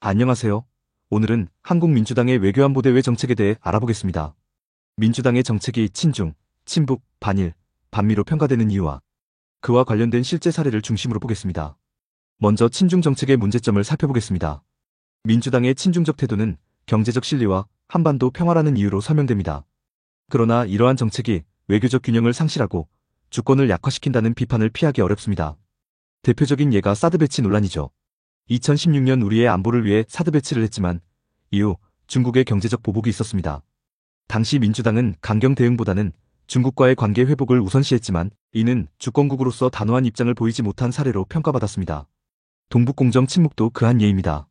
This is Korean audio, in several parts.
안녕하세요. 오늘은 한국민주당의 외교안보대외 정책에 대해 알아보겠습니다. 민주당의 정책이 친중, 친북, 반일, 반미로 평가되는 이유와 그와 관련된 실제 사례를 중심으로 보겠습니다. 먼저 친중 정책의 문제점을 살펴보겠습니다. 민주당의 친중적 태도는 경제적 실리와 한반도 평화라는 이유로 설명됩니다. 그러나 이러한 정책이 외교적 균형을 상실하고 주권을 약화시킨다는 비판을 피하기 어렵습니다. 대표적인 예가 사드 배치 논란이죠. 2016년 우리의 안보를 위해 사드 배치를 했지만 이후 중국의 경제적 보복이 있었습니다. 당시 민주당은 강경 대응보다는 중국과의 관계 회복을 우선시했지만 이는 주권국으로서 단호한 입장을 보이지 못한 사례로 평가받았습니다. 동북공정 침묵도 그한 예입니다.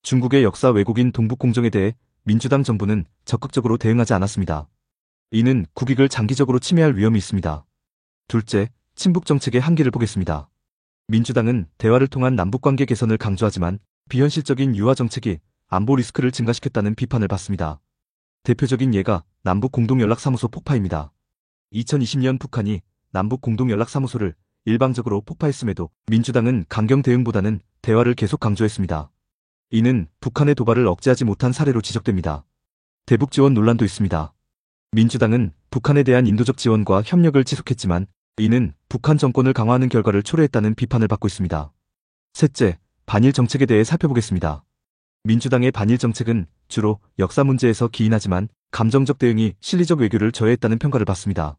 중국의 역사 왜곡인 동북공정에 대해 민주당 정부는 적극적으로 대응하지 않았습니다. 이는 국익을 장기적으로 침해할 위험이 있습니다. 둘째, 친북 정책의 한계를 보겠습니다. 민주당은 대화를 통한 남북관계 개선을 강조하지만 비현실적인 유화 정책이 안보 리스크를 증가시켰다는 비판을 받습니다. 대표적인 예가 남북공동연락사무소 폭파입니다. 2020년 북한이 남북공동연락사무소를 일방적으로 폭파했음에도 민주당은 강경 대응보다는 대화를 계속 강조했습니다. 이는 북한의 도발을 억제하지 못한 사례로 지적됩니다. 대북 지원 논란도 있습니다. 민주당은 북한에 대한 인도적 지원과 협력을 지속했지만 이는 북한 정권을 강화하는 결과를 초래했다는 비판을 받고 있습니다. 셋째, 반일 정책에 대해 살펴보겠습니다. 민주당의 반일 정책은 주로 역사 문제에서 기인하지만 감정적 대응이 실리적 외교를 저해했다는 평가를 받습니다.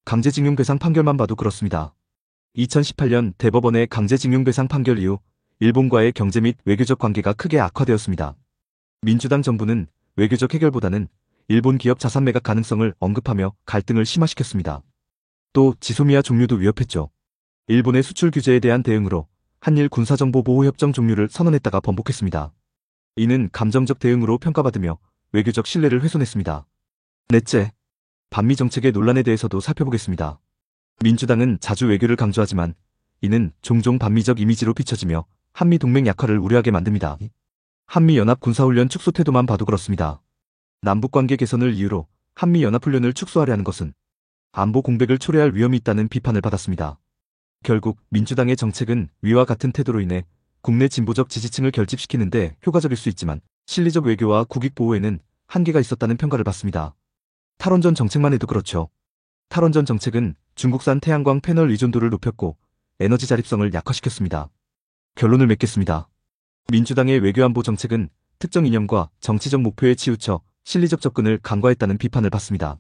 강제징용 배상 판결만 봐도 그렇습니다. 2018년 대법원의 강제징용 배상 판결 이후 일본과의 경제 및 외교적 관계가 크게 악화되었습니다. 민주당 정부는 외교적 해결보다는 일본 기업 자산 매각 가능성을 언급하며 갈등을 심화시켰습니다. 또 지소미아 종료도 위협했죠. 일본의 수출 규제에 대한 대응으로 한일 군사정보보호협정 종료를 선언했다가 번복했습니다. 이는 감정적 대응으로 평가받으며 외교적 신뢰를 훼손했습니다. 넷째, 반미 정책의 논란에 대해서도 살펴보겠습니다. 민주당은 자주 외교를 강조하지만 이는 종종 반미적 이미지로 비춰지며 한미 동맹 약화를 우려하게 만듭니다. 한미연합 군사훈련 축소 태도만 봐도 그렇습니다. 남북관계 개선을 이유로 한미연합훈련을 축소하려 하는 것은 안보 공백을 초래할 위험이 있다는 비판을 받았습니다. 결국 민주당의 정책은 위와 같은 태도로 인해 국내 진보적 지지층을 결집시키는데 효과적일 수 있지만 실리적 외교와 국익 보호에는 한계가 있었다는 평가를 받습니다. 탈원전 정책만 해도 그렇죠. 탈원전 정책은 중국산 태양광 패널 의존도를 높였고 에너지 자립성을 약화시켰습니다. 결론을 맺겠습니다. 민주당의 외교안보 정책은 특정 이념과 정치적 목표에 치우쳐 실리적 접근을 간과했다는 비판을 받습니다.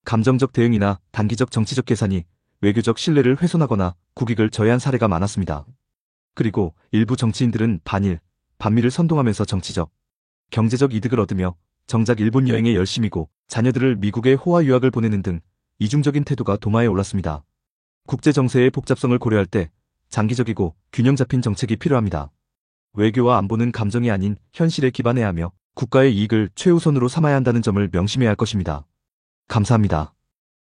감정적 대응이나 단기적 정치적 계산이 외교적 신뢰를 훼손하거나 국익을 저해한 사례가 많았습니다. 그리고 일부 정치인들은 반일, 반미를 선동하면서 정치적, 경제적 이득을 얻으며 정작 일본 여행에 열심이고 자녀들을 미국에 호화 유학을 보내는 등 이중적인 태도가 도마에 올랐습니다. 국제 정세의 복잡성을 고려할 때 장기적이고 균형 잡힌 정책이 필요합니다. 외교와 안보는 감정이 아닌 현실에 기반해야 하며 국가의 이익을 최우선으로 삼아야 한다는 점을 명심해야 할 것입니다. 감사합니다.